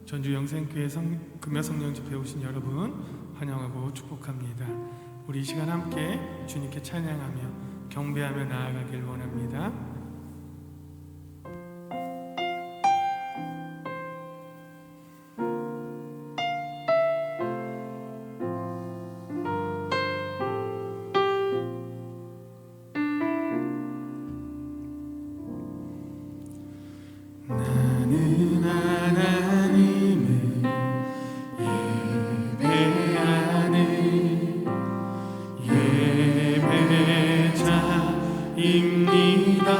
전주 영생교회 금야성령 집회 오신 여러분 환영하고 축복합니다. 우리 이 시간 함께 주님께 찬양하며 경배하며 나아가길 원합니다. 나는 하나님을 예배하는 예배자입니다.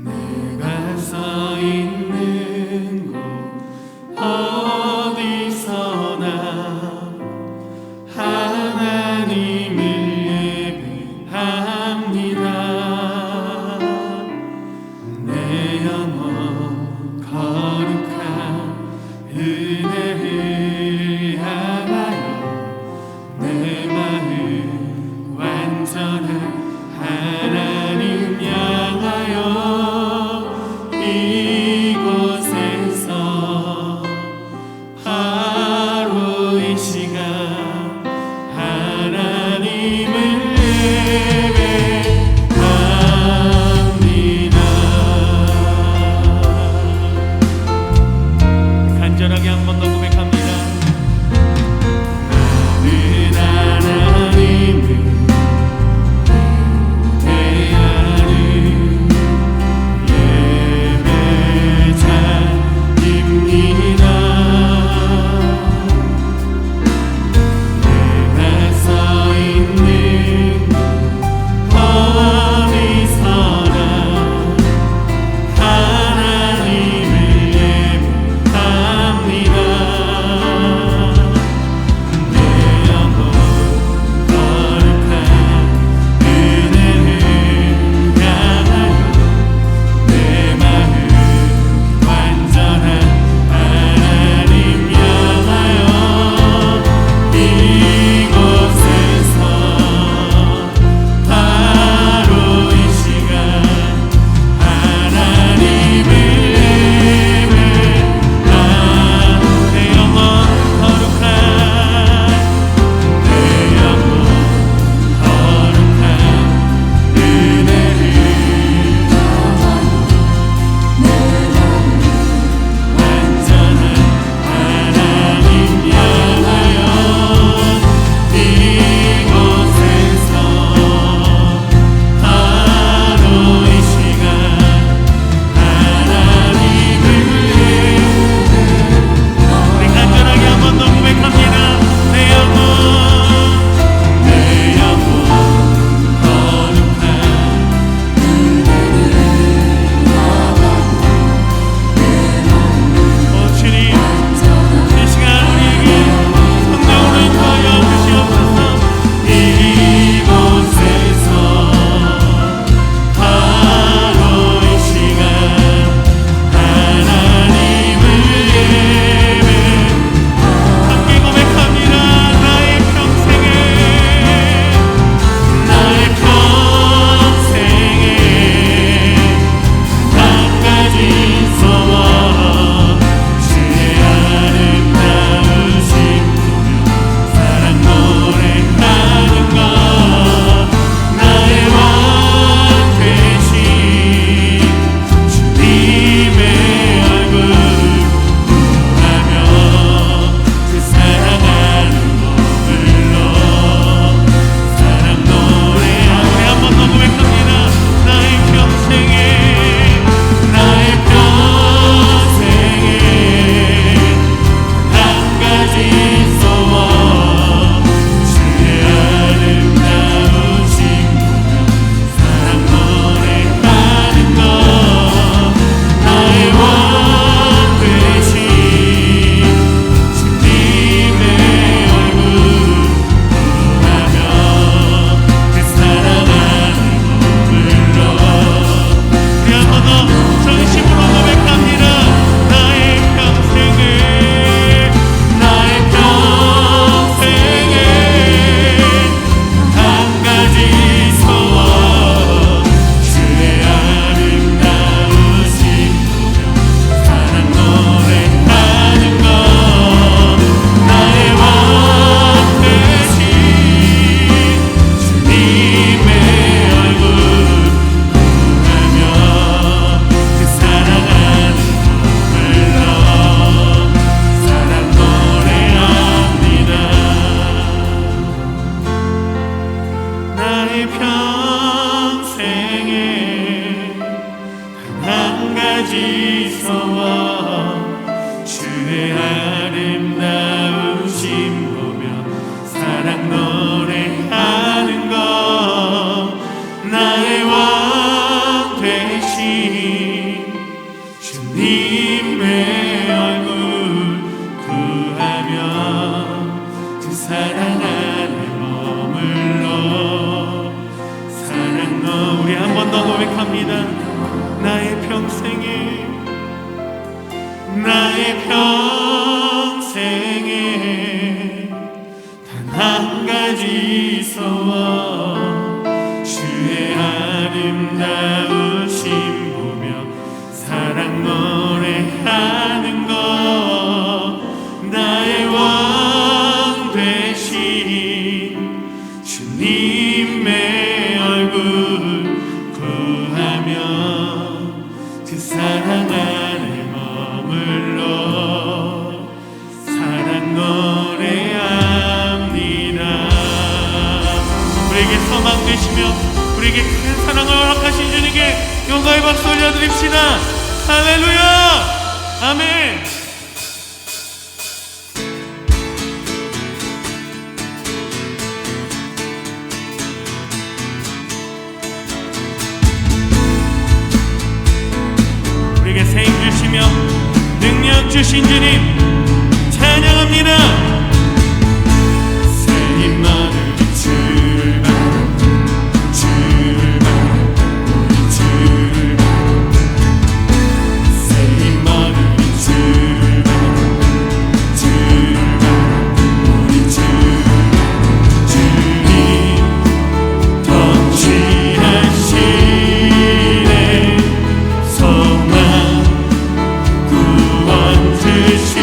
내가 서 있는 곳 어디서나 하나님을 예배합니다. 내 영혼 거룩한 은혜를 향하여 내 마음 완전한 하나님 향하여 이곳에서 바로 이 시간 하나님을 간절하게 한 번 더 고백합니다. 나는 하나님을 예배하는 예배자입니다. 가지서와 주의 아름다우심 보며 사랑 노래하는 것 나의 왕 되신 주님의 얼굴 구하며 그 사랑 안에 머물러 사랑 너 우리 한 번 더 고백합니다. 나의 평생에 단 한 가지서와 주의 아름다우심 보며 사랑 노래하는 것 나의 왕 되신 주님의 얼굴 구하며 그 사랑 안에 머물러 사랑 노래합니다. 우리에게 소망 되시며 우리에게 큰 사랑을 허락하신 주님께 영광의 박수 올려드립시다. 할렐루야 아멘. 우리에게 생 주시며 능력 주신 주님 찬양합니다. 새인 마늘 주를 바라 주를 바라 우리 주를 바라 새인 마늘 주를 바라 주를 바라 우리 주를 바라 주님 통치하시네 소망 구원 주시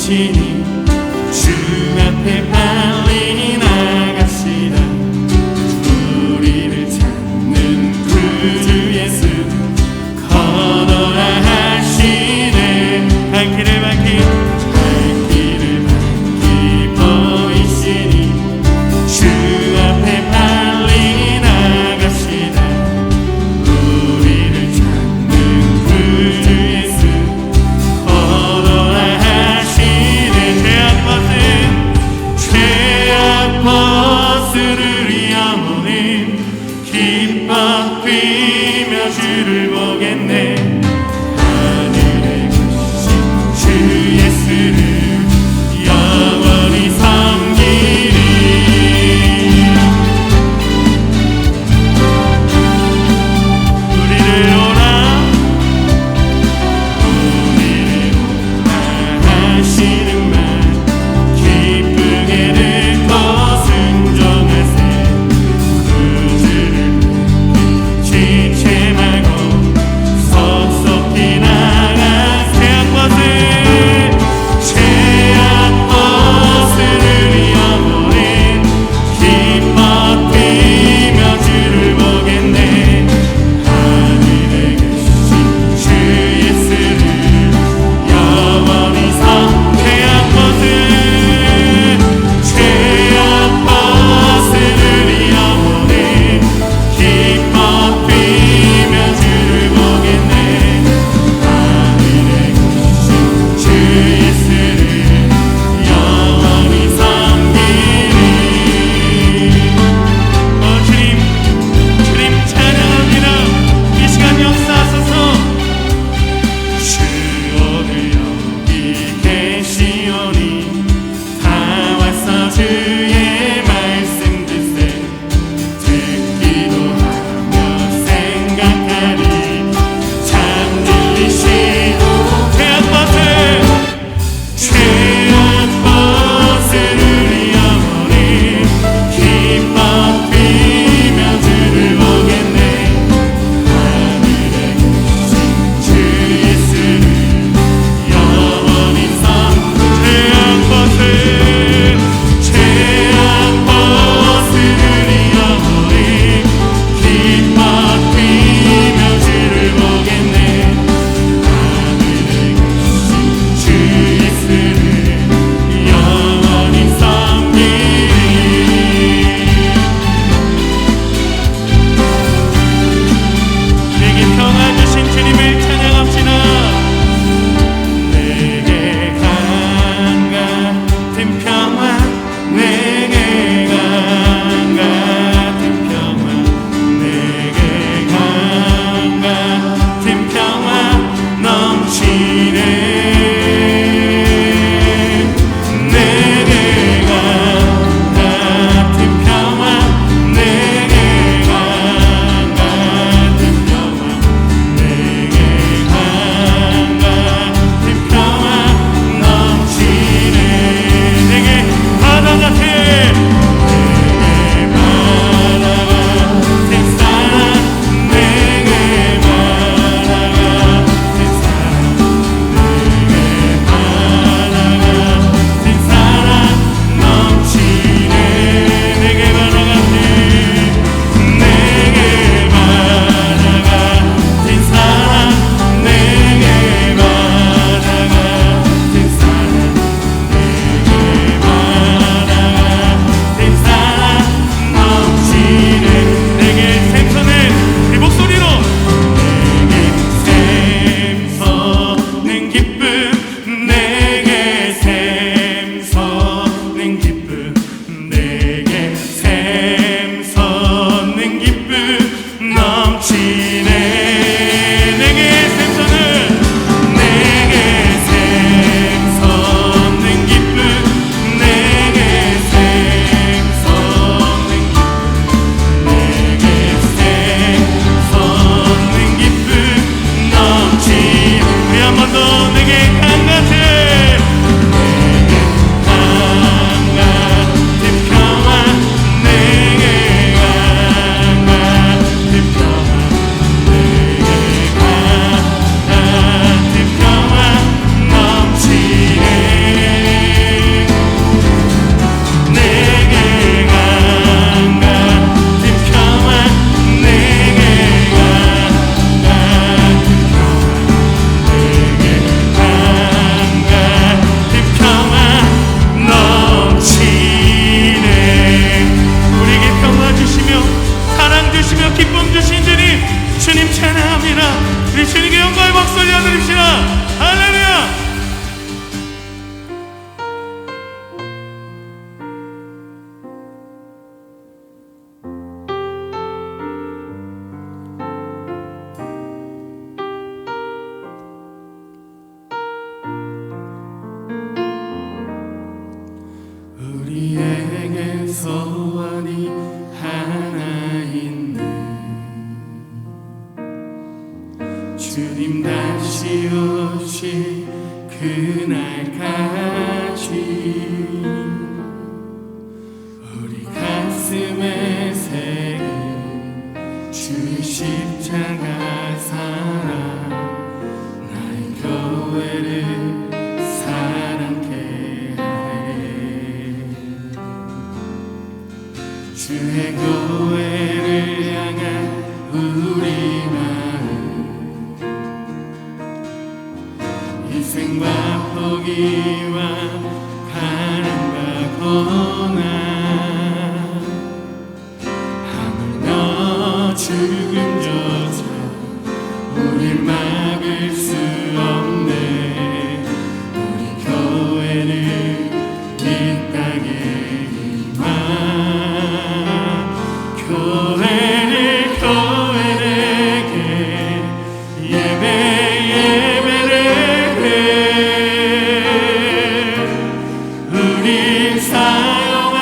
보이시니 주 앞에 빨리 나갑시다. 우리를 찾는 구주 예수 걸어라 하시네. 발길을 보이시니 주 앞에 빨리 나갑시다. 우리를 찾는 구주 예수 걸어라 하시네. 죄악 벗을 우리 영혼은 기뻐 뛰며 주를 보겠네. 하늘에 계신 주 예수를 영원히 섬기리. 우리를 오라 하시는 말 기쁘게 듣고 순종하세. 구주를 우리 주님께 영광의 박수 올려드립시다. 할렐루야. 우리에게 소원이 하나 있네. 주님 다시 오실 그날까지 우리 가슴에 새긴 주 십자가 사랑, 나의 교회를 사랑케 하네. 주의 교회를 향한 우리 마음, 희생과 포기와 가난과 고난, 하물며 죽음조차 우릴 막을 수 없네. 우리 교회는 이 땅에 임하, 교회에게 예배를 해. 우리 사용한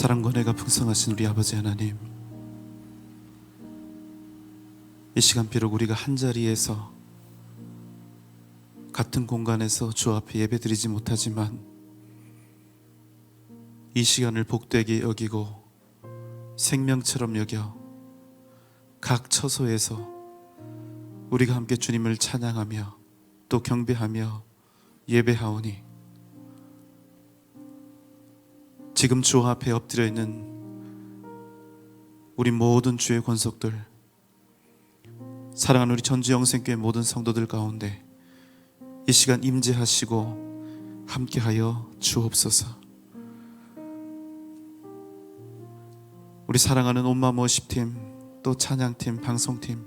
사랑과 은혜가 풍성하신 우리 아버지 하나님, 이 시간 비록 우리가 한자리에서 같은 공간에서 주 앞에 예배드리지 못하지만 이 시간을 복되게 여기고 생명처럼 여겨 각 처소에서 우리가 함께 주님을 찬양하며 또 경배하며 예배하오니, 지금 주 앞에 엎드려 있는 우리 모든 주의 권속들, 사랑하는 우리 전주영생교회 모든 성도들 가운데 이 시간 임재하시고 함께하여 주옵소서. 우리 사랑하는 온마음 워십팀, 또 찬양팀, 방송팀,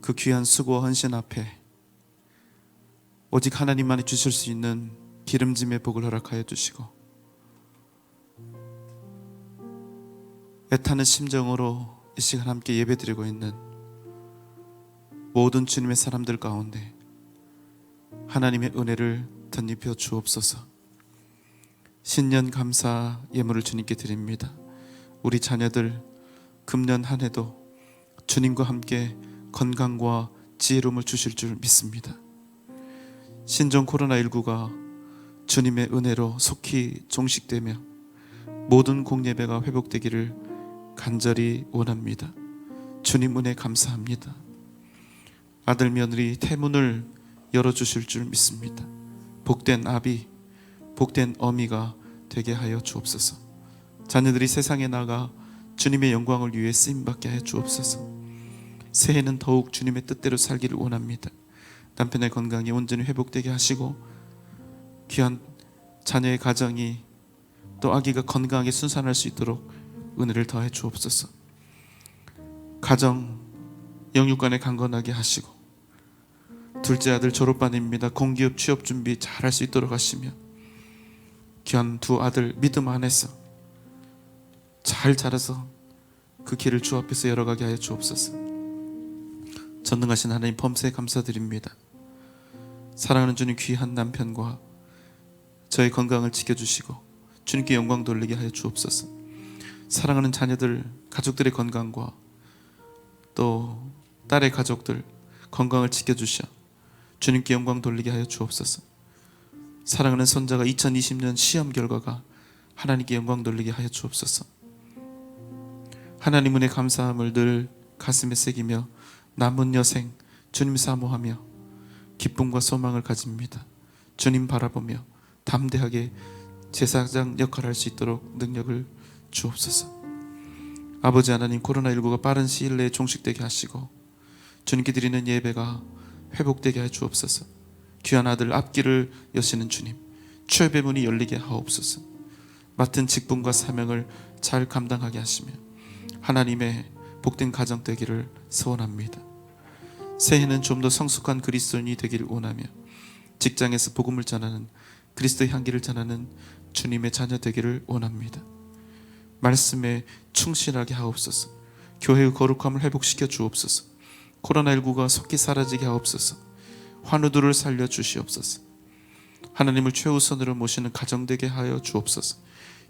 그 귀한 수고와 헌신 앞에 오직 하나님만이 주실 수 있는 기름짐의 복을 허락하여 주시고, 애타는 심정으로 이 시간 함께 예배드리고 있는 모든 주님의 사람들 가운데 하나님의 은혜를 덧입혀 주옵소서. 신년 감사 예물을 주님께 드립니다. 우리 자녀들 금년 한 해도 주님과 함께 건강과 지혜로움을 주실 줄 믿습니다. 신종 코로나19가 주님의 은혜로 속히 종식되며 모든 공예배가 회복되기를 간절히 원합니다. 주님 은혜 감사합니다. 아들 며느리 태문을 열어주실 줄 믿습니다. 복된 아비, 복된 어미가 되게 하여 주옵소서. 자녀들이 세상에 나가 주님의 영광을 위해 쓰임받게 하여 주옵소서. 새해는 더욱 주님의 뜻대로 살기를 원합니다. 남편의 건강이 온전히 회복되게 하시고 귀한 자녀의 가정이 또 아기가 건강하게 순산할 수 있도록 은혜를 더해 주옵소서. 가정 영육간에 강건하게 하시고, 둘째 아들 졸업반입니다. 공기업 취업 준비 잘할 수 있도록 하시며, 귀한 두 아들 믿음 안에서 잘 자라서 그 길을 주 앞에서 열어가게 하여 주옵소서. 전능하신 하나님 범사에 감사드립니다. 사랑하는 주님 귀한 남편과 저의 건강을 지켜주시고 주님께 영광 돌리게 하여 주옵소서. 사랑하는 자녀들, 가족들의 건강과 또 딸의 가족들 건강을 지켜주셔 주님께 영광 돌리게 하여 주옵소서. 사랑하는 손자가 2020년 시험 결과가 하나님께 영광 돌리게 하여 주옵소서. 하나님 은혜 감사함을 늘 가슴에 새기며 남은 여생 주님 사모하며 기쁨과 소망을 가집니다. 주님 바라보며 담대하게 제사장 역할을 할 수 있도록 능력을 주옵소서. 아버지 하나님, 코로나19가 빠른 시일 내에 종식되게 하시고 주님께 드리는 예배가 회복되게 하여 주옵소서. 귀한 아들 앞길을 여시는 주님, 최후의 문이 열리게 하옵소서. 맡은 직분과 사명을 잘 감당하게 하시며 하나님의 복된 가정 되기를 소원합니다. 새해는 좀 더 성숙한 그리스도인이 되기를 원하며 직장에서 복음을 전하는 그리스도의 향기를 전하는 주님의 자녀 되기를 원합니다. 말씀에 충실하게 하옵소서. 교회의 거룩함을 회복시켜 주옵소서. 코로나19가 속히 사라지게 하옵소서. 환우들을 살려 주시옵소서. 하나님을 최우선으로 모시는 가정 되게 하여 주옵소서.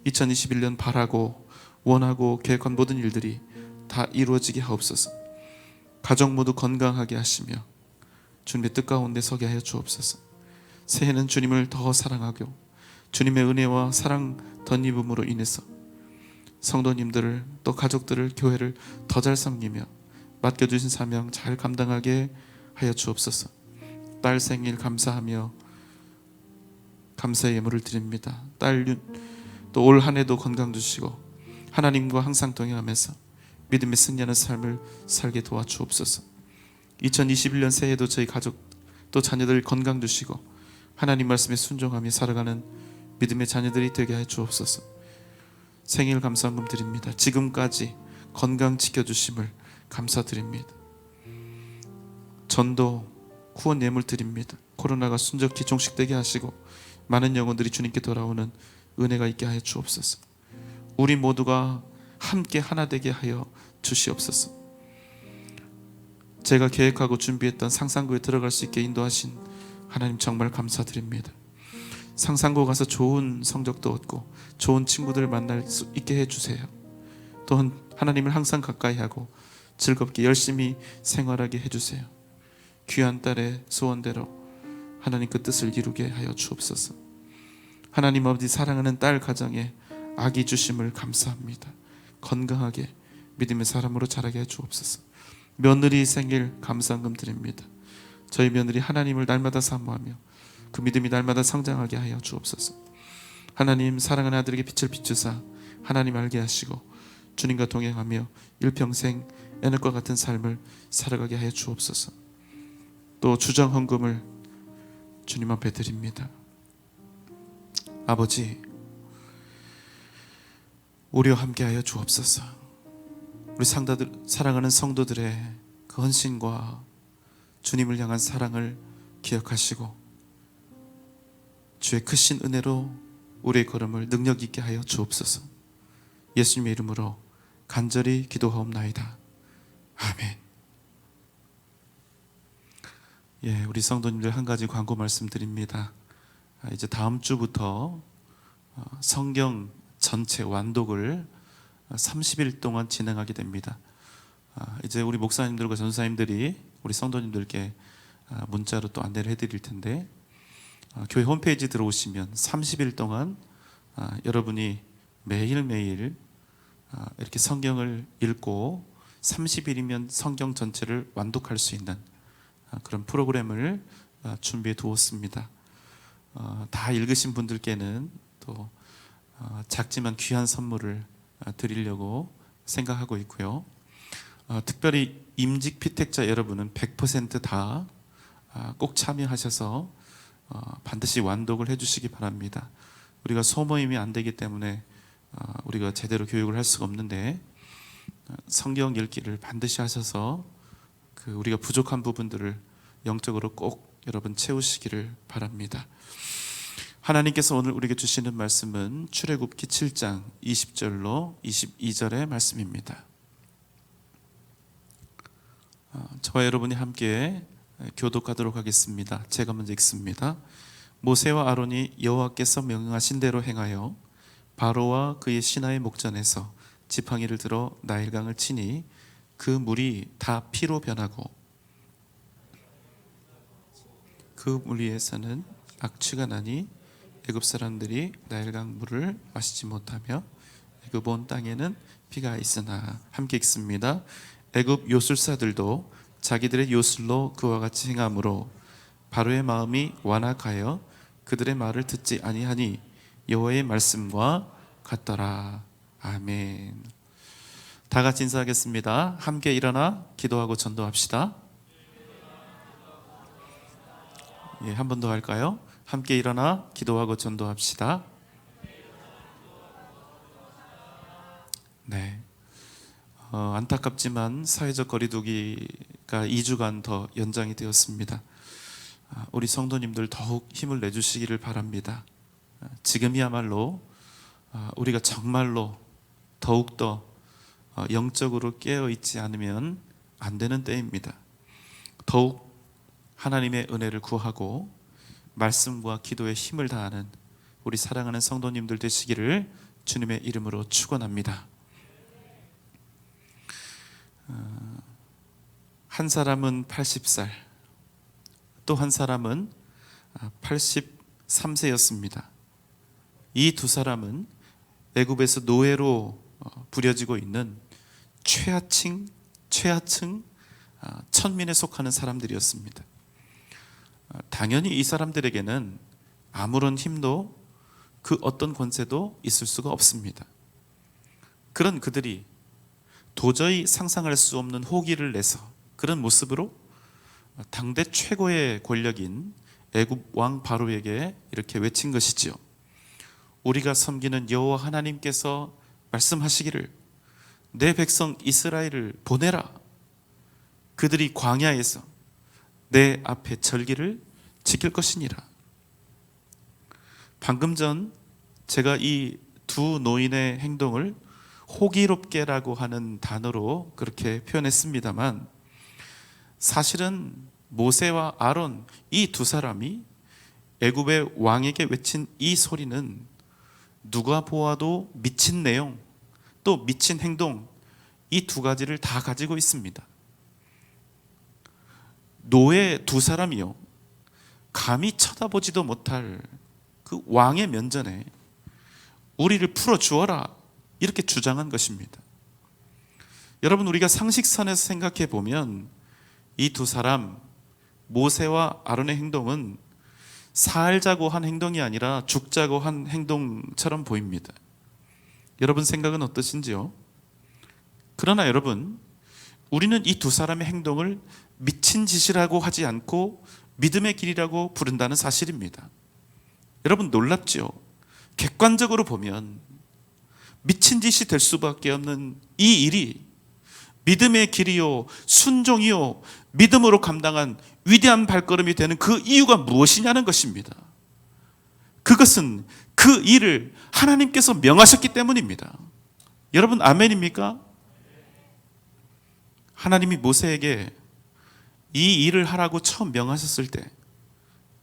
2021년 바라고 원하고 계획한 모든 일들이 다 이루어지게 하옵소서. 가정 모두 건강하게 하시며 주님의 뜻 가운데 서게 하여 주옵소서. 새해는 주님을 더 사랑하고 주님의 은혜와 사랑 덧입음으로 인해서 성도님들을 또 가족들을, 교회를 더 잘 섬기며 맡겨주신 사명 잘 감당하게 하여 주옵소서. 딸 생일 감사하며 감사의 예물을 드립니다. 딸 또 올 한 해도 건강 주시고 하나님과 항상 동행하면서 믿음의 승리하는 삶을 살게 도와주옵소서. 2021년 새해에도 저희 가족 또 자녀들 건강 주시고 하나님 말씀에 순종하며 살아가는 믿음의 자녀들이 되게 해 주옵소서. 생일 감사한금 드립니다. 지금까지 건강 지켜주심을 감사드립니다. 전도 후원 예물 드립니다. 코로나가 순적히 종식되게 하시고 많은 영혼들이 주님께 돌아오는 은혜가 있게 하여 주옵소서. 우리 모두가 함께 하나 되게 하여 주시옵소서. 제가 계획하고 준비했던 상상구에 들어갈 수 있게 인도하신 하나님 정말 감사드립니다. 상상고 가서 좋은 성적도 얻고 좋은 친구들을 만날 수 있게 해주세요. 또한 하나님을 항상 가까이 하고 즐겁게 열심히 생활하게 해주세요. 귀한 딸의 소원대로 하나님 그 뜻을 이루게 하여 주옵소서. 하나님 아버지, 사랑하는 딸 가정에 아기 주심을 감사합니다. 건강하게 믿음의 사람으로 자라게 해 주옵소서. 며느리 생일 감사함금 드립니다. 저희 며느리 하나님을 날마다 사모하며 그 믿음이 날마다 성장하게 하여 주옵소서. 하나님, 사랑하는 아들에게 빛을 비추사 하나님 알게 하시고 주님과 동행하며 일평생 애널과 같은 삶을 살아가게 하여 주옵소서. 또 주정 헌금을 주님 앞에 드립니다. 아버지, 우리와 함께하여 주옵소서. 우리 사랑하는 성도들의 그 헌신과 주님을 향한 사랑을 기억하시고 주의 크신 은혜로 우리의 걸음을 능력 있게 하여 주옵소서. 예수님의 이름으로 간절히 기도하옵나이다. 아멘. 예, 우리 성도님들 한 가지 광고 말씀드립니다. 이제 다음 주부터 성경 전체 완독을 30일 동안 진행하게 됩니다. 이제 우리 목사님들과 전사님들이 우리 성도님들께 문자로 또 안내를 해드릴 텐데, 교회 홈페이지 들어오시면 30일 동안 여러분이 매일매일 이렇게 성경을 읽고 30일이면 성경 전체를 완독할 수 있는 그런 프로그램을 준비해 두었습니다. 다 읽으신 분들께는 또 작지만 귀한 선물을 드리려고 생각하고 있고요. 특별히 임직 피택자 여러분은 100% 다 꼭 참여하셔서 반드시 완독을 해주시기 바랍니다. 우리가 소모임이 안 되기 때문에 우리가 제대로 교육을 할 수가 없는데, 성경 읽기를 반드시 하셔서 우리가 부족한 부분들을 영적으로 꼭 여러분 채우시기를 바랍니다. 하나님께서 오늘 우리에게 주시는 말씀은 출애굽기 7장 20절로 22절의 말씀입니다. 저와 여러분이 함께 교독하도록 하겠습니다. 제가 먼저 읽습니다. 모세와 아론이 여호와께서 명령하신 대로 행하여 바로와 그의 신하의 목전에서 지팡이를 들어 나일강을 치니 그 물이 다 피로 변하고 그 물 위에서는 악취가 나니 애굽 사람들이 나일강 물을 마시지 못하며 애굽 온 땅에는 피가 있으나. 함께 읽습니다. 애굽 요술사들도 자기들의 요술로 그와 같이 행함으로 바로의 마음이 완악하여 그들의 말을 듣지 아니하니 여호와의 말씀과 같더라. 아멘. 다 같이 인사하겠습니다. 함께 일어나 기도하고 전도합시다. 예, 한 번 더 할까요? 함께 일어나 기도하고 전도합시다. 네. 안타깝지만 사회적 거리두기가 2주간 더 연장이 되었습니다. 우리 성도님들 더욱 힘을 내주시기를 바랍니다. 지금이야말로 우리가 정말로 더욱더 영적으로 깨어있지 않으면 안 되는 때입니다. 더욱 하나님의 은혜를 구하고 말씀과 기도에 힘을 다하는 우리 사랑하는 성도님들 되시기를 주님의 이름으로 축원합니다. 한 사람은 80살, 또 한 사람은 83세였습니다. 이 두 사람은 애굽에서 노예로 부려지고 있는 최하층 천민에 속하는 사람들이었습니다. 당연히 이 사람들에게는 아무런 힘도 그 어떤 권세도 있을 수가 없습니다. 그런 그들이 도저히 상상할 수 없는 호기를 내서 그런 모습으로 당대 최고의 권력인 애굽 왕 바로에게 이렇게 외친 것이지요. 우리가 섬기는 여호와 하나님께서 말씀하시기를 내 백성 이스라엘을 보내라. 그들이 광야에서 내 앞에 절기를 지킬 것이니라. 방금 전 제가 이 두 노인의 행동을 호기롭게라고 하는 단어로 그렇게 사실은 모세와 아론 이 두 사람이 애굽의 왕에게 외친 이 소리는 누가 보아도 미친 내용, 또 미친 행동, 이 두 가지를 다 가지고 있습니다. 노예 두 사람이요, 감히 쳐다보지도 못할 그 왕의 면전에 우리를 풀어주어라, 이렇게 주장한 것입니다. 여러분, 우리가 상식선에서 생각해 보면 이 두 사람, 모세와 아론의 행동은 살자고 한 행동이 아니라 죽자고 한 행동처럼 보입니다. 여러분 생각은 어떠신지요? 그러나 여러분, 우리는 이 두 사람의 행동을 미친 짓이라고 하지 않고 믿음의 길이라고 부른다는 사실입니다. 여러분 놀랍지요? 객관적으로 보면 미친 짓이 될 수밖에 없는 이 일이 믿음의 길이요, 순종이요, 믿음으로 감당한 위대한 발걸음이 되는 그 이유가 무엇이냐는 것입니다. 그것은 그 일을 하나님께서 명하셨기 때문입니다. 여러분 아멘입니까? 하나님이 모세에게 이 일을 하라고 처음 명하셨을 때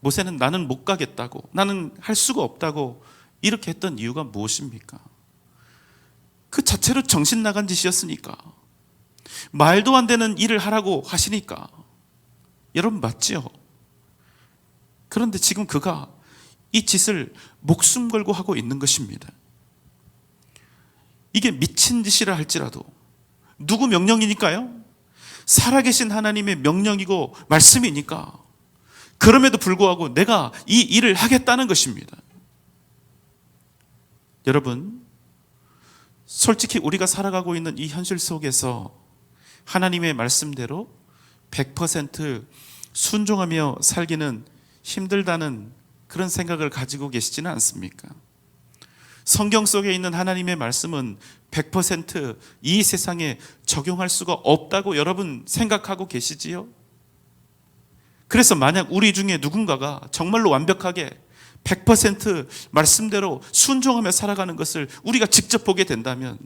모세는 나는 못 가겠다고, 나는 할 수가 없다고 이렇게 했던 이유가 무엇입니까? 그 자체로 정신 나간 짓이었으니까, 말도 안 되는 일을 하라고 하시니까. 여러분 맞지요? 그런데 지금 그가 이 짓을 목숨 걸고 하고 있는 것입니다. 이게 미친 짓이라 할지라도 누구 명령이니까요? 살아계신 하나님의 명령이고 말씀이니까, 그럼에도 불구하고 내가 이 일을 하겠다는 것입니다. 여러분, 솔직히 우리가 살아가고 있는 이 현실 속에서 하나님의 말씀대로 100% 순종하며 살기는 힘들다는 그런 생각을 가지고 계시지는 않습니까? 성경 속에 있는 하나님의 말씀은 100% 세상에 적용할 수가 없다고 여러분 생각하고 계시지요? 그래서 만약 우리 중에 누군가가 정말로 완벽하게 100% 말씀대로 순종하며 살아가는 것을 우리가 직접 보게 된다면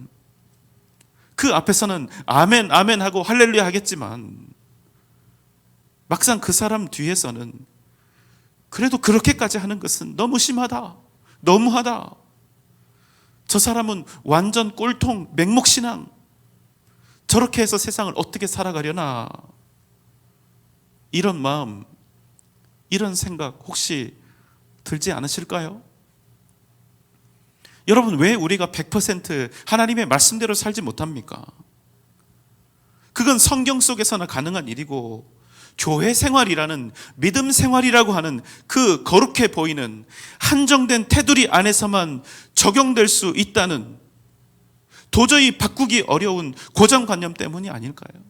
그 앞에서는 아멘 아멘 하고 할렐루야 하겠지만, 막상 그 사람 뒤에서는 그래도 그렇게까지 하는 것은 너무 심하다, 너무하다, 저 사람은 완전 꼴통 맹목신앙, 저렇게 해서 세상을 어떻게 살아가려나, 이런 마음, 이런 생각 혹시 들지 않으실까요? 여러분, 왜 우리가 100% 하나님의 말씀대로 살지 못합니까? 그건 성경 속에서나 가능한 일이고, 교회 생활이라는, 믿음 생활이라고 하는 그 거룩해 보이는 한정된 테두리 안에서만 적용될 수 있다는 도저히 바꾸기 어려운 고정관념 때문이 아닐까요?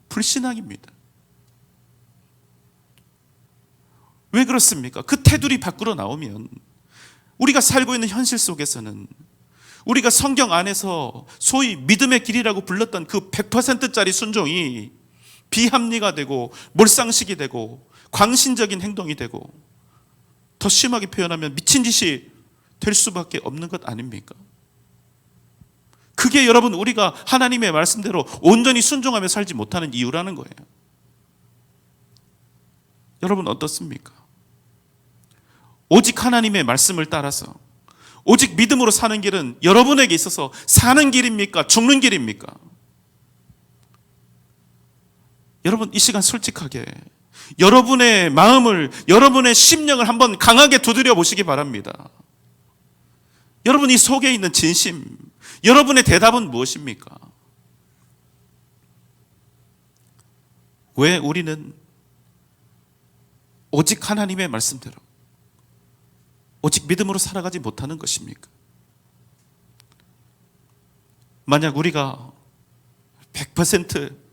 불신앙입니다. 왜 그렇습니까? 그 테두리 밖으로 나오면 우리가 살고 있는 현실 속에서는 우리가 성경 안에서 소위 믿음의 길이라고 불렀던 그 100%짜리 순종이 비합리가 되고 몰상식이 되고 광신적인 행동이 되고, 더 심하게 표현하면 미친 짓이 될 수밖에 없는 것 아닙니까? 그게 여러분 우리가 하나님의 말씀대로 온전히 순종하며 살지 못하는 이유라는 거예요. 여러분 어떻습니까? 오직 하나님의 말씀을 따라서 오직 믿음으로 사는 길은 여러분에게 있어서 사는 길입니까? 죽는 길입니까? 여러분 이 시간 솔직하게 여러분의 마음을, 여러분의 심령을 한번 강하게 두드려 보시기 바랍니다. 여러분 이 속에 있는 진심, 여러분의 대답은 무엇입니까? 왜 우리는 오직 하나님의 말씀대로 오직 믿음으로 살아가지 못하는 것입니까? 만약 우리가 100%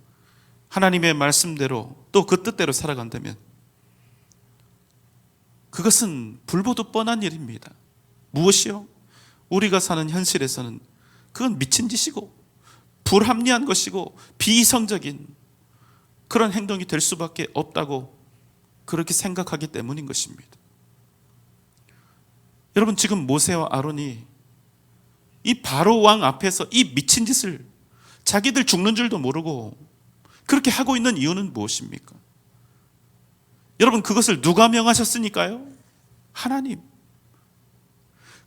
하나님의 말씀대로 또 그 뜻대로 살아간다면 그것은 불보듯 뻔한 일입니다. 무엇이요? 우리가 사는 현실에서는 그건 미친 짓이고 불합리한 것이고 비이성적인 그런 행동이 될 수밖에 없다고 그렇게 생각하기 때문인 것입니다. 여러분 지금 모세와 아론이 이 바로 왕 앞에서 이 미친 짓을 자기들 죽는 줄도 모르고 그렇게 하고 있는 이유는 무엇입니까? 여러분 그것을 누가 명하셨으니까요? 하나님.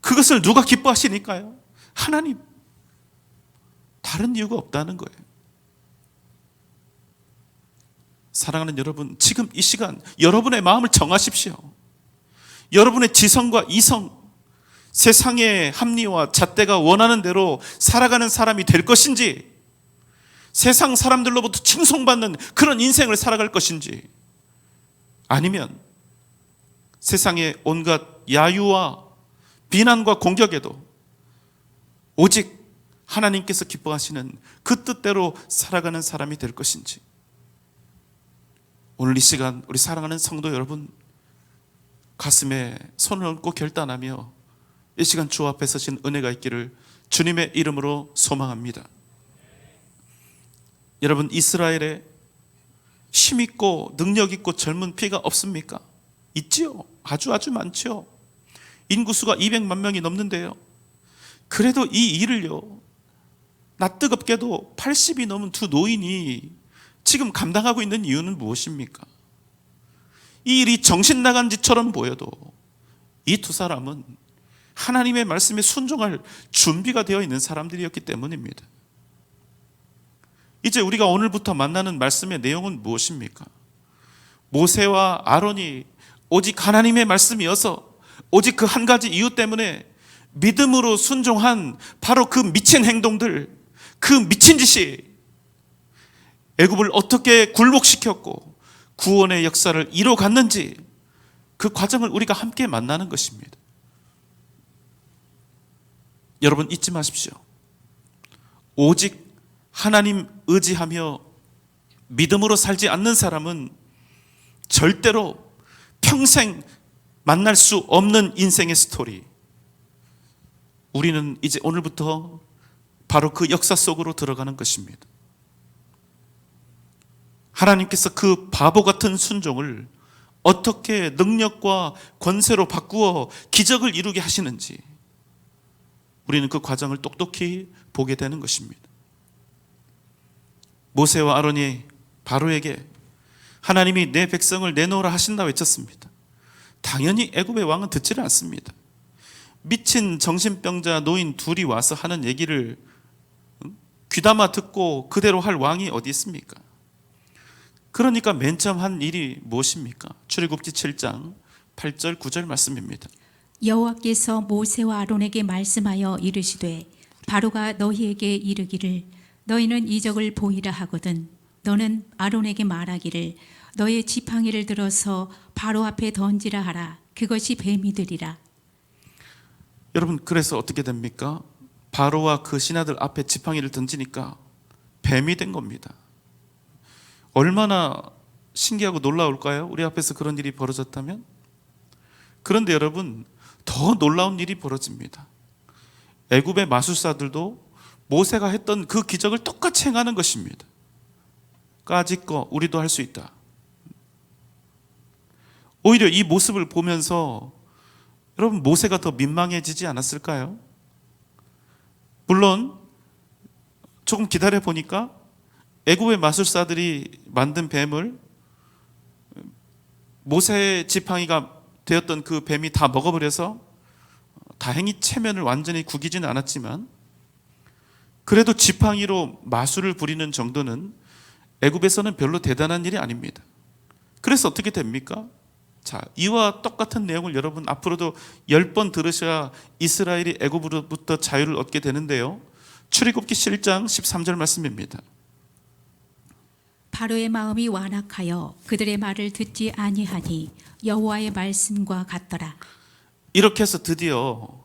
그것을 누가 기뻐하시니까요? 하나님. 다른 이유가 없다는 거예요. 사랑하는 여러분, 지금 이 시간 여러분의 마음을 정하십시오. 여러분의 지성과 이성, 세상의 합리와 잣대가 원하는 대로 살아가는 사람이 될 것인지, 세상 사람들로부터 칭송받는 그런 인생을 살아갈 것인지, 아니면 세상의 온갖 야유와 비난과 공격에도 오직 하나님께서 기뻐하시는 그 뜻대로 살아가는 사람이 될 것인지, 오늘 이 시간 우리 사랑하는 성도 여러분, 가슴에 손을 얹고 결단하며 이 시간 주 앞에 서신 은혜가 있기를 주님의 이름으로 소망합니다. 여러분, 이스라엘에 힘있고 능력있고 젊은 피가 없습니까? 있지요. 아주 많지요. 인구수가 200만 명이 넘는데요, 그래도 이 일을요, 낯뜨겁게도 80이 넘은 두 노인이 지금 감당하고 있는 이유는 무엇입니까? 이 일이 정신 나간 짓처럼 보여도 이 두 사람은 하나님의 말씀에 순종할 준비가 되어 있는 사람들이었기 때문입니다. 이제 우리가 오늘부터 만나는 말씀의 내용은 무엇입니까? 모세와 아론이 오직 하나님의 말씀이어서 오직 그 한 가지 이유 때문에 믿음으로 순종한 바로 그 미친 행동들, 그 미친 짓이 애굽을 어떻게 굴복시켰고 구원의 역사를 이뤄갔는지, 그 과정을 우리가 함께 만나는 것입니다. 여러분, 잊지 마십시오. 오직 하나님 의지하며 믿음으로 살지 않는 사람은 절대로 평생 만날 수 없는 인생의 스토리, 우리는 이제 오늘부터 바로 그 역사 속으로 들어가는 것입니다. 하나님께서 그 바보 같은 순종을 어떻게 능력과 권세로 바꾸어 기적을 이루게 하시는지 우리는 그 과정을 똑똑히 보게 되는 것입니다. 모세와 아론이 바로에게 하나님이 내 백성을 내놓으라 하신다 외쳤습니다. 당연히 애굽의 왕은 듣지를 않습니다. 미친 정신병자 노인 둘이 와서 하는 얘기를 귀담아 듣고 그대로 할 왕이 어디 있습니까? 그러니까 맨 처음 한 일이 무엇입니까? 출애굽기 7장 8절 9절 말씀입니다. 여호와께서 모세와 아론에게 말씀하여 이르시되 바로가 너희에게 이르기를 너희는 이적을 보이라 하거든 너는 아론에게 말하기를 너의 지팡이를 들어서 바로 앞에 던지라 하라. 그것이 뱀이 되리라. 여러분, 그래서 어떻게 됩니까? 바로와 그 신하들 앞에 지팡이를 던지니까 뱀이 된 겁니다. 얼마나 신기하고 놀라울까요? 우리 앞에서 그런 일이 벌어졌다면? 그런데 여러분, 더 놀라운 일이 벌어집니다. 애굽의 마술사들도 모세가 했던 그 기적을 똑같이 행하는 것입니다. 까짓거 우리도 할 수 있다. 오히려 이 모습을 보면서 여러분, 모세가 더 민망해지지 않았을까요? 물론 조금 기다려 보니까 애굽의 마술사들이 만든 뱀을 모세의 지팡이가 되었던 그 뱀이 다 먹어버려서 다행히 체면을 완전히 구기지는 않았지만, 그래도 지팡이로 마술을 부리는 정도는 애굽에서는 별로 대단한 일이 아닙니다. 그래서 어떻게 됩니까? 자, 이와 똑같은 내용을 여러분 앞으로도 10번 들으셔야 이스라엘이 애굽으로부터 자유를 얻게 되는데요, 출애굽기 7장 13절 말씀입니다. 바로의 마음이 완악하여 그들의 말을 듣지 아니하니 여호와의 말씀과 같더라. 이렇게 해서 드디어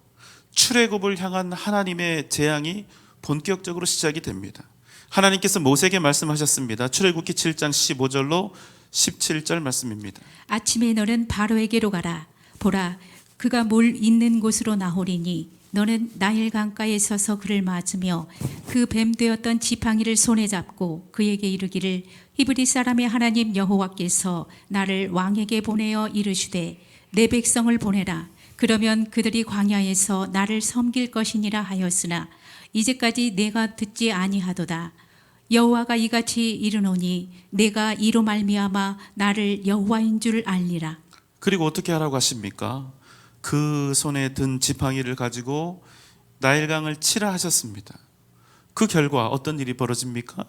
출애굽을 향한 하나님의 재앙이 본격적으로 시작이 됩니다. 하나님께서 모세에게 말씀하셨습니다. 출애굽기 7장 15절로 17절 말씀입니다. 아침에 너는 바로에게로 가라. 보라, 그가 물 있는 곳으로 나오리니 너는 나일 강가에 서서 그를 맞으며 그 뱀 되었던 지팡이를 손에 잡고 그에게 이르기를 히브리 사람의 하나님 여호와께서 나를 왕에게 보내어 이르시되 내 백성을 보내라. 그러면 그들이 광야에서 나를 섬길 것이니라 하였으나 이제까지 내가 듣지 아니하도다. 여호와가 이같이 이르노니 내가 이로 말미암아 나를 여호와인 줄 알리라. 그리고 어떻게 하라고 하십니까? 그 손에 든 지팡이를 가지고 나일강을 치라 하셨습니다. 그 결과 어떤 일이 벌어집니까?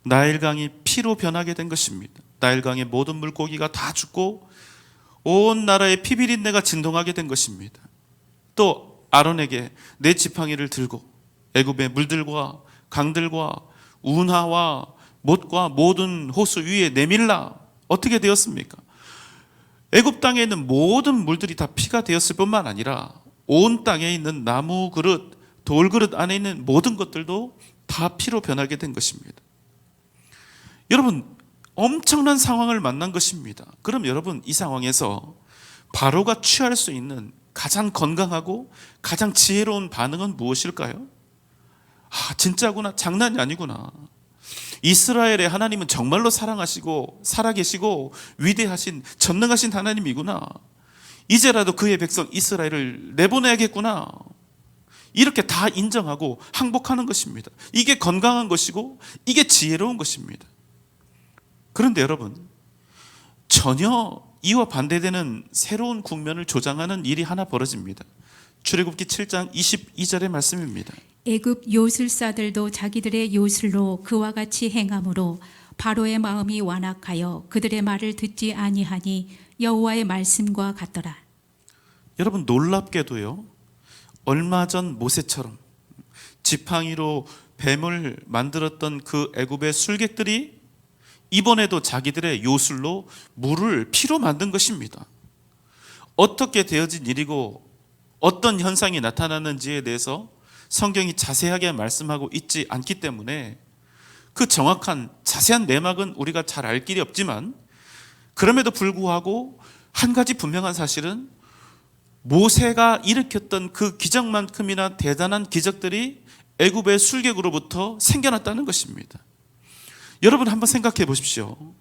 나일강이 피로 변하게 된 것입니다. 나일강의 모든 물고기가 다 죽고 온 나라의 피비린내가 진동하게 된 것입니다. 또 아론에게 내 지팡이를 들고 애굽의 물들과 강들과 운하와 못과 모든 호수 위에 내밀라. 어떻게 되었습니까? 애굽 땅에 있는 모든 물들이 다 피가 되었을 뿐만 아니라 온 땅에 있는 나무 그릇, 돌 그릇 안에 있는 모든 것들도 다 피로 변하게 된 것입니다. 여러분, 엄청난 상황을 만난 것입니다. 그럼 여러분, 이 상황에서 바로가 취할 수 있는 가장 건강하고 가장 지혜로운 반응은 무엇일까요? 진짜구나, 장난이 아니구나. 이스라엘의 하나님은 정말로 사랑하시고 살아계시고 위대하신 전능하신 하나님이구나. 이제라도 그의 백성 이스라엘을 내보내야겠구나. 이렇게 다 인정하고 항복하는 것입니다. 이게 건강한 것이고 이게 지혜로운 것입니다. 그런데 여러분, 전혀 이와 반대되는 새로운 국면을 조장하는 일이 하나 벌어집니다. 출애굽기 7장 22절의 말씀입니다. 애굽 요술사들도 자기들의 요술로 그와 같이 행함으로 바로의 마음이 완악하여 그들의 말을 듣지 아니하니 여호와의 말씀과 같더라. 여러분, 놀랍게도요, 얼마 전 모세처럼 지팡이로 뱀을 만들었던 그 애굽의 술객들이 이번에도 자기들의 요술로 물을 피로 만든 것입니다. 어떻게 되어진 일이고 어떤 현상이 나타나는지에 대해서 성경이 자세하게 말씀하고 있지 않기 때문에 그 정확한 자세한 내막은 우리가 잘 알 길이 없지만, 그럼에도 불구하고 한 가지 분명한 사실은 모세가 일으켰던 그 기적만큼이나 대단한 기적들이 애굽의 술객으로부터 생겨났다는 것입니다. 여러분, 한번 생각해 보십시오.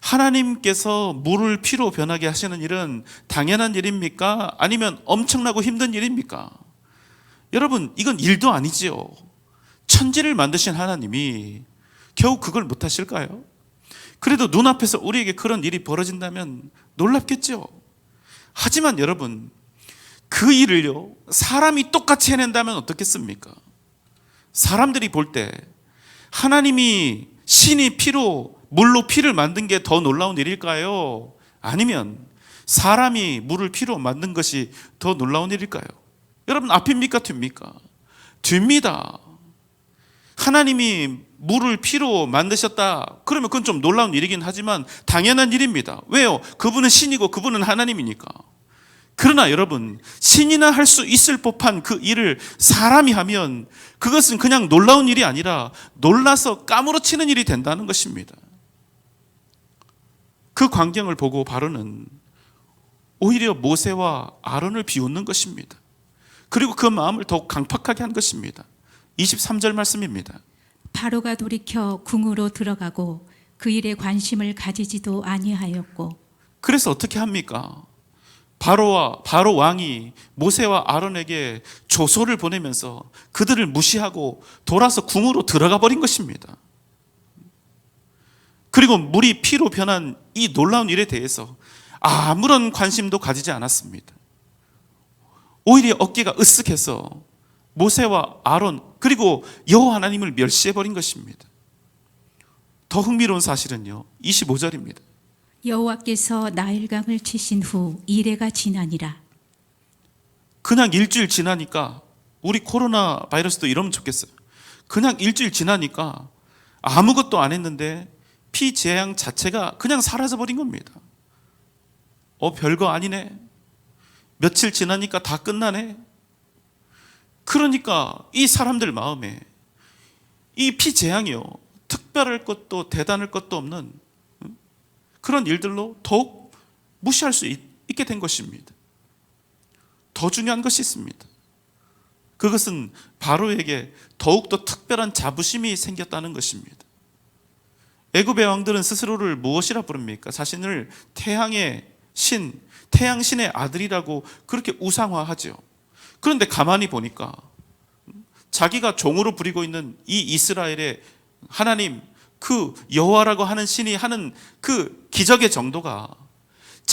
하나님께서 물을 피로 변하게 하시는 일은 당연한 일입니까? 아니면 엄청나고 힘든 일입니까? 여러분, 이건 일도 아니지요. 천지를 만드신 하나님이 겨우 그걸 못하실까요? 그래도 눈앞에서 우리에게 그런 일이 벌어진다면 놀랍겠죠. 하지만 여러분, 그 일을요, 사람이 똑같이 해낸다면 어떻겠습니까? 사람들이 볼 때 하나님이 신이 피로, 물로 피를 만든 게 더 놀라운 일일까요? 아니면 사람이 물을 피로 만든 것이 더 놀라운 일일까요? 여러분, 앞입니까? 뒤입니까? 뒤입니다. 하나님이 물을 피로 만드셨다. 그러면 그건 좀 놀라운 일이긴 하지만 당연한 일입니다. 왜요? 그분은 신이고 그분은 하나님이니까. 그러나 여러분, 신이나 할 수 있을 법한 그 일을 사람이 하면 그것은 그냥 놀라운 일이 아니라 놀라서 까무러치는 일이 된다는 것입니다. 그 광경을 보고 바로는 오히려 모세와 아론을 비웃는 것입니다. 그리고 그 마음을 더욱 강팍하게 한 것입니다. 23절 말씀입니다. 바로가 돌이켜 궁으로 들어가고 그 일에 관심을 가지지도 아니하였고. 그래서 어떻게 합니까? 바로 왕이 모세와 아론에게 조소를 보내면서 그들을 무시하고 돌아서 궁으로 들어가 버린 것입니다. 그리고 물이 피로 변한 이 놀라운 일에 대해서 아무런 관심도 가지지 않았습니다. 오히려 어깨가 으쓱해서 모세와 아론 그리고 여호와 하나님을 멸시해버린 것입니다. 더 흥미로운 사실은요, 25절입니다. 여호와께서 나일강을 치신 후 이레가 지나니라. 그냥 일주일 지나니까, 우리 코로나 바이러스도 이러면 좋겠어요. 그냥 일주일 지나니까 아무것도 안 했는데 피재앙 자체가 그냥 사라져버린 겁니다. 별거 아니네. 며칠 지나니까 다 끝나네. 그러니까 이 사람들 마음에 이 피재앙이요, 특별할 것도 대단할 것도 없는 그런 일들로 더욱 무시할 수 있게 된 것입니다. 더 중요한 것이 있습니다. 그것은 바로에게 더욱더 특별한 자부심이 생겼다는 것입니다. 애굽의 왕들은 스스로를 무엇이라 부릅니까? 자신을 태양의 신, 태양신의 아들이라고 그렇게 우상화하죠. 그런데 가만히 보니까 자기가 종으로 부리고 있는 이 이스라엘의 하나님, 그 여호와라고 하는 신이 하는 그 기적의 정도가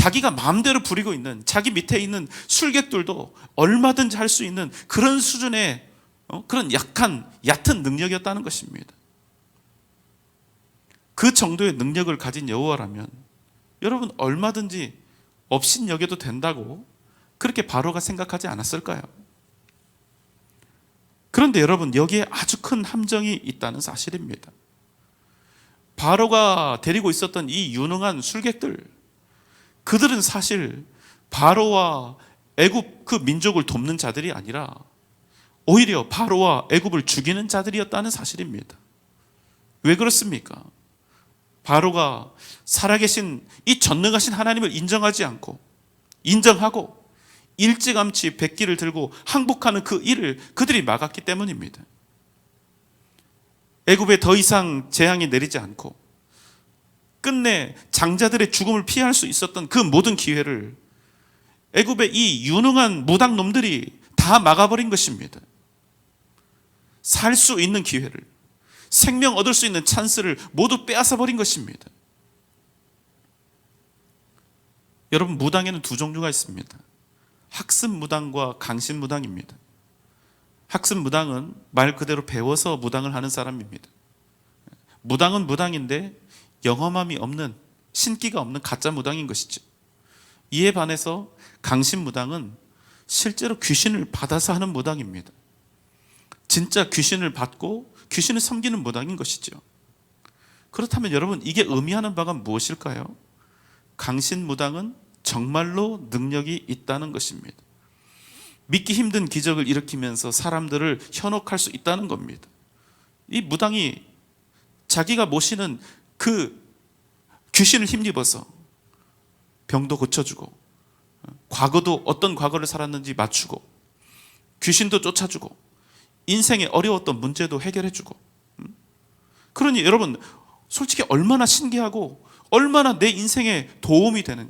자기가 마음대로 부리고 있는, 자기 밑에 있는 술객들도 얼마든지 할 수 있는 그런 수준의 그런 얕은 능력이었다는 것입니다. 그 정도의 능력을 가진 여호와라면 여러분 얼마든지 업신여겨도 된다고 그렇게 바로가 생각하지 않았을까요? 그런데 여러분, 여기에 아주 큰 함정이 있다는 사실입니다. 바로가 데리고 있었던 이 유능한 술객들, 그들은 사실 바로와 애굽 그 민족을 돕는 자들이 아니라 오히려 바로와 애굽을 죽이는 자들이었다는 사실입니다. 왜 그렇습니까? 바로가 살아계신 이 전능하신 하나님을 인정하고 일찌감치 백기를 들고 항복하는 그 일을 그들이 막았기 때문입니다. 애굽에 더 이상 재앙이 내리지 않고 끝내 장자들의 죽음을 피할 수 있었던 그 모든 기회를 애굽의 이 유능한 무당놈들이 다 막아버린 것입니다. 살 수 있는 기회를, 생명 얻을 수 있는 찬스를 모두 빼앗아버린 것입니다. 여러분, 무당에는 두 종류가 있습니다. 학습무당과 강신무당입니다. 학습무당은 말 그대로 배워서 무당을 하는 사람입니다. 무당은 무당인데 영험함이 없는, 신기가 없는 가짜 무당인 것이죠. 이에 반해서 강신무당은 실제로 귀신을 받아서 하는 무당입니다. 진짜 귀신을 받고 귀신을 섬기는 무당인 것이죠. 그렇다면 여러분, 이게 의미하는 바가 무엇일까요? 강신무당은 정말로 능력이 있다는 것입니다. 믿기 힘든 기적을 일으키면서 사람들을 현혹할 수 있다는 겁니다. 이 무당이 자기가 모시는 그 귀신을 힘입어서 병도 고쳐주고, 과거도 어떤 과거를 살았는지 맞추고, 귀신도 쫓아주고, 인생에 어려웠던 문제도 해결해주고. 그러니 여러분, 솔직히 얼마나 신기하고 얼마나 내 인생에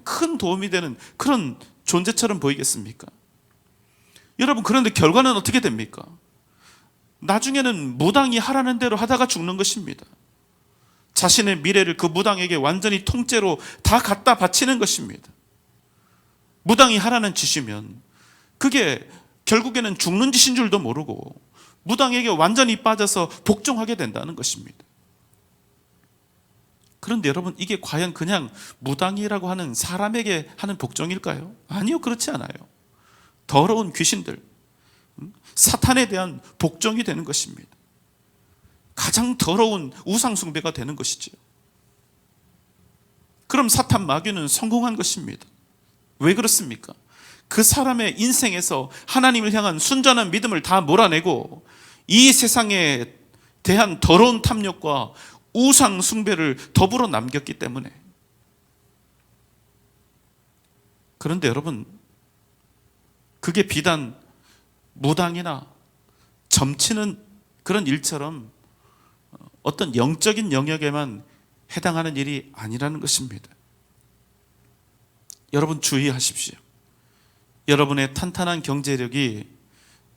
큰 도움이 되는 그런 존재처럼 보이겠습니까? 여러분, 그런데 결과는 어떻게 됩니까? 나중에는 무당이 하라는 대로 하다가 죽는 것입니다. 자신의 미래를 그 무당에게 완전히 통째로 다 갖다 바치는 것입니다. 무당이 하라는 짓이면 그게 결국에는 죽는 짓인 줄도 모르고 무당에게 완전히 빠져서 복종하게 된다는 것입니다. 그런데 여러분, 이게 과연 그냥 무당이라고 하는 사람에게 하는 복종일까요? 아니요, 그렇지 않아요. 더러운 귀신들, 사탄에 대한 복종이 되는 것입니다. 가장 더러운 우상숭배가 되는 것이죠. 그럼 사탄 마귀는 성공한 것입니다. 왜 그렇습니까? 그 사람의 인생에서 하나님을 향한 순전한 믿음을 다 몰아내고 이 세상에 대한 더러운 탐욕과 우상 숭배를 더불어 남겼기 때문에. 그런데 여러분, 그게 비단 무당이나 점치는 그런 일처럼 어떤 영적인 영역에만 해당하는 일이 아니라는 것입니다. 여러분, 주의하십시오. 여러분의 탄탄한 경제력이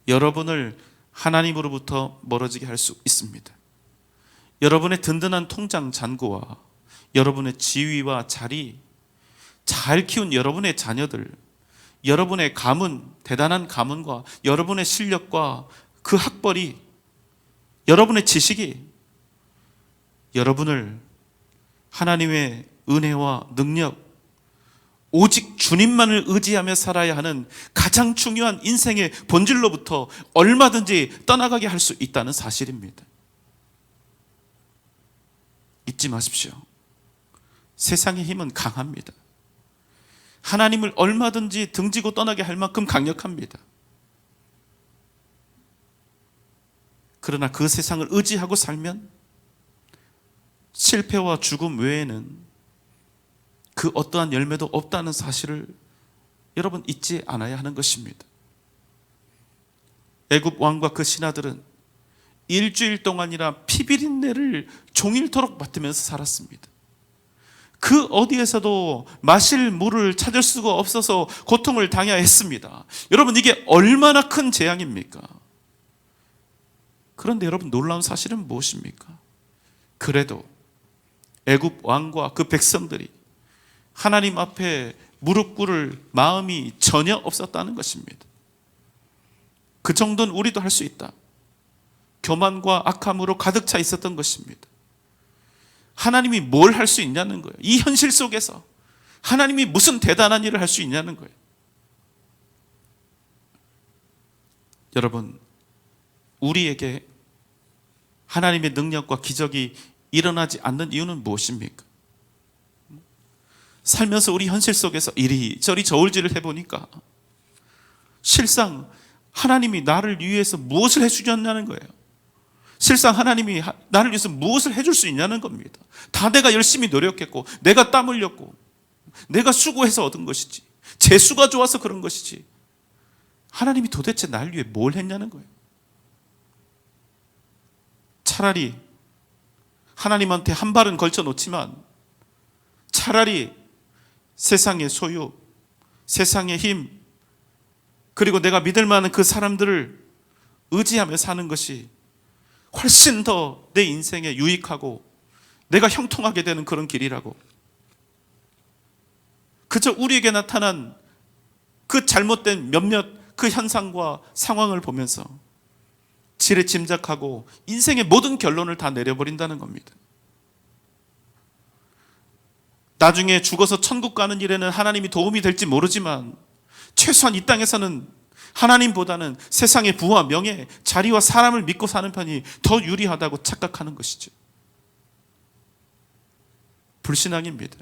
여러분을 하나님으로부터 멀어지게 할 수 있습니다. 여러분의 든든한 통장 잔고와 여러분의 지위와 자리, 잘 키운 여러분의 자녀들, 여러분의 가문, 대단한 가문과 여러분의 실력과 그 학벌이, 여러분의 지식이 여러분을 하나님의 은혜와 능력, 오직 주님만을 의지하며 살아야 하는 가장 중요한 인생의 본질로부터 얼마든지 떠나가게 할 수 있다는 사실입니다. 잊지 마십시오. 세상의 힘은 강합니다. 하나님을 얼마든지 등지고 떠나게 할 만큼 강력합니다. 그러나 그 세상을 의지하고 살면 실패와 죽음 외에는 그 어떠한 열매도 없다는 사실을 여러분 잊지 않아야 하는 것입니다. 애굽 왕과 그 신하들은 일주일 동안이나 피비린내를 종일토록 맡으면서 살았습니다. 그 어디에서도 마실 물을 찾을 수가 없어서 고통을 당해야 했습니다. 여러분, 이게 얼마나 큰 재앙입니까? 그런데 여러분, 놀라운 사실은 무엇입니까? 그래도 애굽 왕과 그 백성들이 하나님 앞에 무릎 꿇을 마음이 전혀 없었다는 것입니다. 그 정도는 우리도 할 수 있다. 교만과 악함으로 가득 차 있었던 것입니다. 하나님이 뭘 할 수 있냐는 거예요. 이 현실 속에서 하나님이 무슨 대단한 일을 할 수 있냐는 거예요. 여러분, 우리에게 하나님의 능력과 기적이 일어나지 않는 이유는 무엇입니까? 살면서 우리 현실 속에서 이리저리 저울질을 해보니까 실상 하나님이 나를 위해서 무엇을 해주셨냐는 거예요. 실상 하나님이 나를 위해서 무엇을 해줄 수 있냐는 겁니다. 다 내가 열심히 노력했고, 내가 땀 흘렸고, 내가 수고해서 얻은 것이지, 재수가 좋아서 그런 것이지, 하나님이 도대체 나를 위해 뭘 했냐는 거예요. 차라리 하나님한테 한 발은 걸쳐 놓지만, 차라리 세상의 소유, 세상의 힘, 그리고 내가 믿을 만한 그 사람들을 의지하며 사는 것이 훨씬 더 내 인생에 유익하고 내가 형통하게 되는 그런 길이라고. 그저 우리에게 나타난 그 잘못된 몇몇 그 현상과 상황을 보면서 지레 짐작하고 인생의 모든 결론을 다 내려버린다는 겁니다. 나중에 죽어서 천국 가는 일에는 하나님이 도움이 될지 모르지만 최소한 이 땅에서는 하나님보다는 세상의 부와 명예, 자리와 사람을 믿고 사는 편이 더 유리하다고 착각하는 것이죠. 불신앙입니다.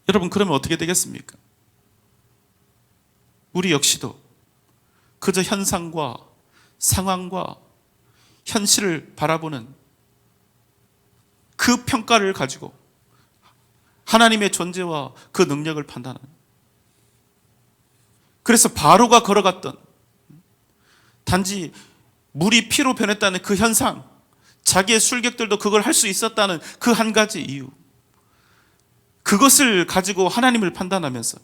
여러분, 그러면 어떻게 되겠습니까? 우리 역시도 그저 현상과 상황과 현실을 바라보는 그 평가를 가지고 하나님의 존재와 그 능력을 판단하는. 그래서 바로가 걸어갔던 단지 물이 피로 변했다는 그 현상, 자기의 술객들도 그걸 할 수 있었다는 그 한 가지 이유, 그것을 가지고 하나님을 판단하면서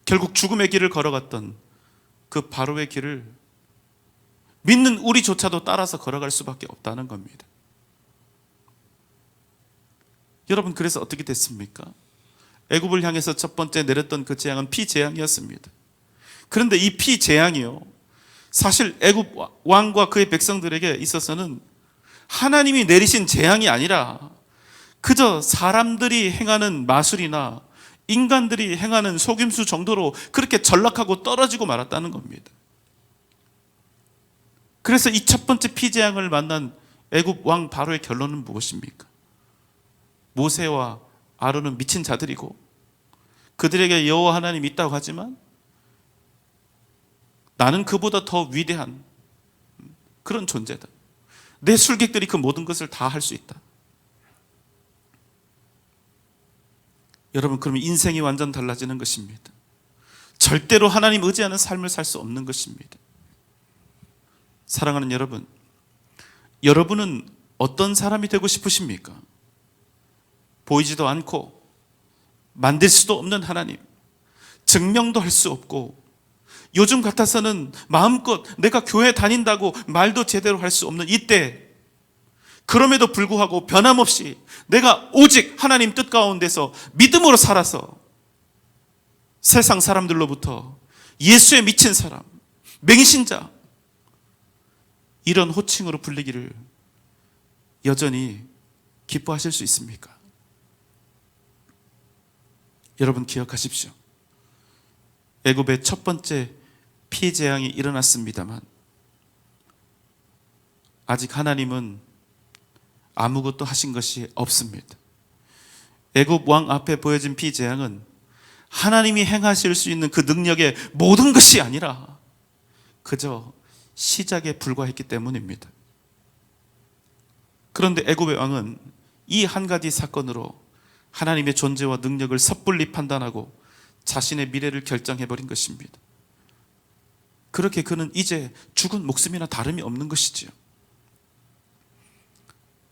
결국 죽음의 길을 걸어갔던 그 바로의 길을 믿는 우리조차도 따라서 걸어갈 수밖에 없다는 겁니다. 여러분, 그래서 어떻게 됐습니까? 애굽을 향해서 첫 번째 내렸던 그 재앙은 피재앙이었습니다. 그런데 이 피재앙이요, 사실 애굽 왕과 그의 백성들에게 있어서는 하나님이 내리신 재앙이 아니라 그저 사람들이 행하는 마술이나 인간들이 행하는 속임수 정도로 그렇게 전락하고 떨어지고 말았다는 겁니다. 그래서 이 첫 번째 피재앙을 만난 애굽 왕 바로의 결론은 무엇입니까? 모세와 아론은 미친 자들이고 그들에게 여호와 하나님이 있다고 하지만 나는 그보다 더 위대한 그런 존재다. 내 술객들이 그 모든 것을 다 할 수 있다. 여러분, 그러면 인생이 완전 달라지는 것입니다. 절대로 하나님 의지하는 삶을 살 수 없는 것입니다. 사랑하는 여러분, 여러분은 어떤 사람이 되고 싶으십니까? 보이지도 않고 만들 수도 없는 하나님, 증명도 할 수 없고 요즘 같아서는 마음껏 내가 교회 다닌다고 말도 제대로 할 수 없는 이때, 그럼에도 불구하고 변함없이 내가 오직 하나님 뜻 가운데서 믿음으로 살아서 세상 사람들로부터 예수에 미친 사람, 맹신자, 이런 호칭으로 불리기를 여전히 기뻐하실 수 있습니까? 여러분, 기억하십시오. 애굽의 첫 번째 피재앙이 일어났습니다만 아직 하나님은 아무것도 하신 것이 없습니다. 애굽 왕 앞에 보여진 피재앙은 하나님이 행하실 수 있는 그 능력의 모든 것이 아니라 그저 시작에 불과했기 때문입니다. 그런데 애굽의 왕은 이 한 가지 사건으로 하나님의 존재와 능력을 섣불리 판단하고 자신의 미래를 결정해버린 것입니다. 그렇게 그는 이제 죽은 목숨이나 다름이 없는 것이지요.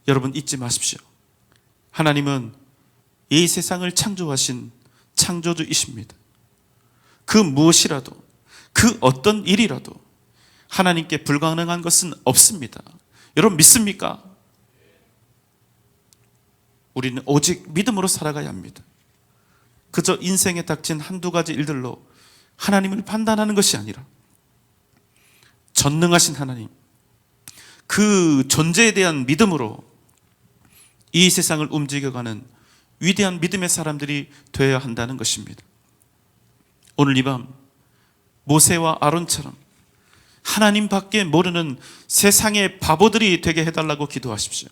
여러분, 잊지 마십시오. 하나님은 이 세상을 창조하신 창조주이십니다. 그 무엇이라도, 그 어떤 일이라도 하나님께 불가능한 것은 없습니다. 여러분, 믿습니까? 우리는 오직 믿음으로 살아가야 합니다. 그저 인생에 닥친 한두 가지 일들로 하나님을 판단하는 것이 아니라 전능하신 하나님, 그 존재에 대한 믿음으로 이 세상을 움직여가는 위대한 믿음의 사람들이 되어야 한다는 것입니다. 오늘 이 밤 모세와 아론처럼 하나님밖에 모르는 세상의 바보들이 되게 해달라고 기도하십시오.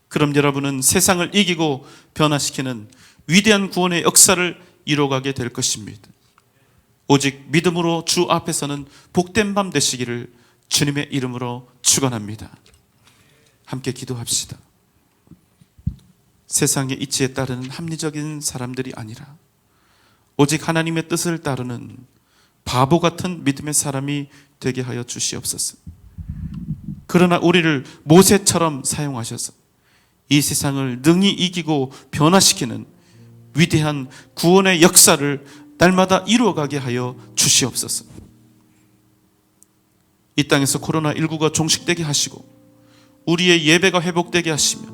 그럼 여러분은 세상을 이기고 변화시키는 위대한 구원의 역사를 이뤄가게 될 것입니다. 오직 믿음으로 주 앞에서는 복된 밤 되시기를 주님의 이름으로 축원합니다. 함께 기도합시다. 세상의 이치에 따르는 합리적인 사람들이 아니라 오직 하나님의 뜻을 따르는 바보 같은 믿음의 사람이 되게 하여 주시옵소서. 그러나 우리를 모세처럼 사용하셔서 이 세상을 능히 이기고 변화시키는 위대한 구원의 역사를 날마다 이루어가게 하여 주시옵소서. 이 땅에서 코로나19가 종식되게 하시고 우리의 예배가 회복되게 하시며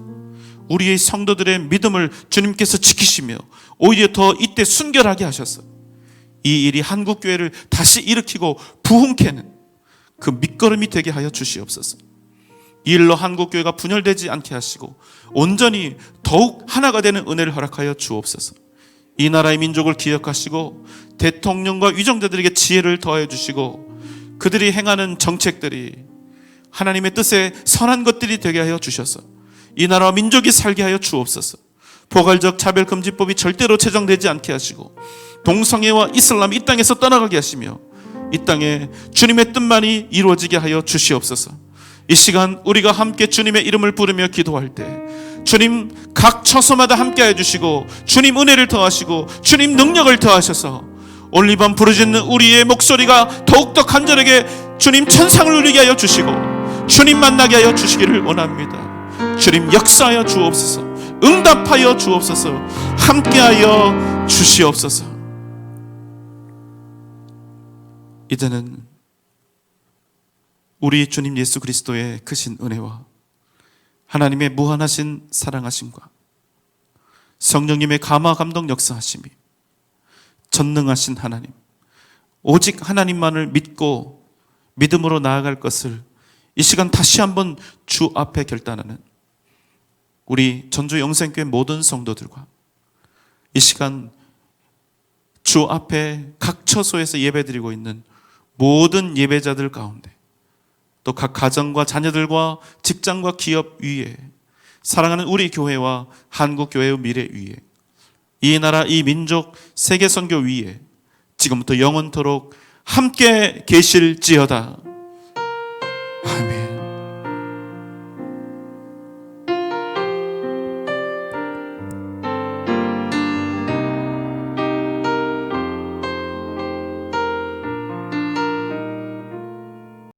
우리의 성도들의 믿음을 주님께서 지키시며 오히려 더 이때 순결하게 하셔서 이 일이 한국교회를 다시 일으키고 부흥케 하는 그 밑거름이 되게 하여 주시옵소서. 이 일로 한국교회가 분열되지 않게 하시고 온전히 더욱 하나가 되는 은혜를 허락하여 주옵소서. 이 나라의 민족을 기억하시고 대통령과 위정자들에게 지혜를 더해 주시고 그들이 행하는 정책들이 하나님의 뜻에 선한 것들이 되게 하여 주셔서 이 나라와 민족이 살게 하여 주옵소서. 포괄적 차별금지법이 절대로 제정되지 않게 하시고 동성애와 이슬람이 이 땅에서 떠나가게 하시며 이 땅에 주님의 뜻만이 이루어지게 하여 주시옵소서. 이 시간 우리가 함께 주님의 이름을 부르며 기도할 때 주님 각 처소마다 함께 해주시고 주님 은혜를 더하시고 주님 능력을 더하셔서 오늘 이 밤 부르짖는 우리의 목소리가 더욱더 간절하게 주님 천상을 울리게 하여 주시고 주님 만나게 하여 주시기를 원합니다. 주님 역사하여 주옵소서. 응답하여 주옵소서. 함께하여 주시옵소서. 이제는 우리 주님 예수 그리스도의 크신 은혜와 하나님의 무한하신 사랑하심과 성령님의 감화 감동 역사하심이 전능하신 하나님, 오직 하나님만을 믿고 믿음으로 나아갈 것을 이 시간 다시 한번 주 앞에 결단하는 우리 전주 영생교회 모든 성도들과 이 시간 주 앞에 각 처소에서 예배드리고 있는 모든 예배자들 가운데 또 각 가정과 자녀들과 직장과 기업 위에 사랑하는 우리 교회와 한국교회의 미래 위에 이 나라 이 민족 세계선교 위에 지금부터 영원토록 함께 계실지어다.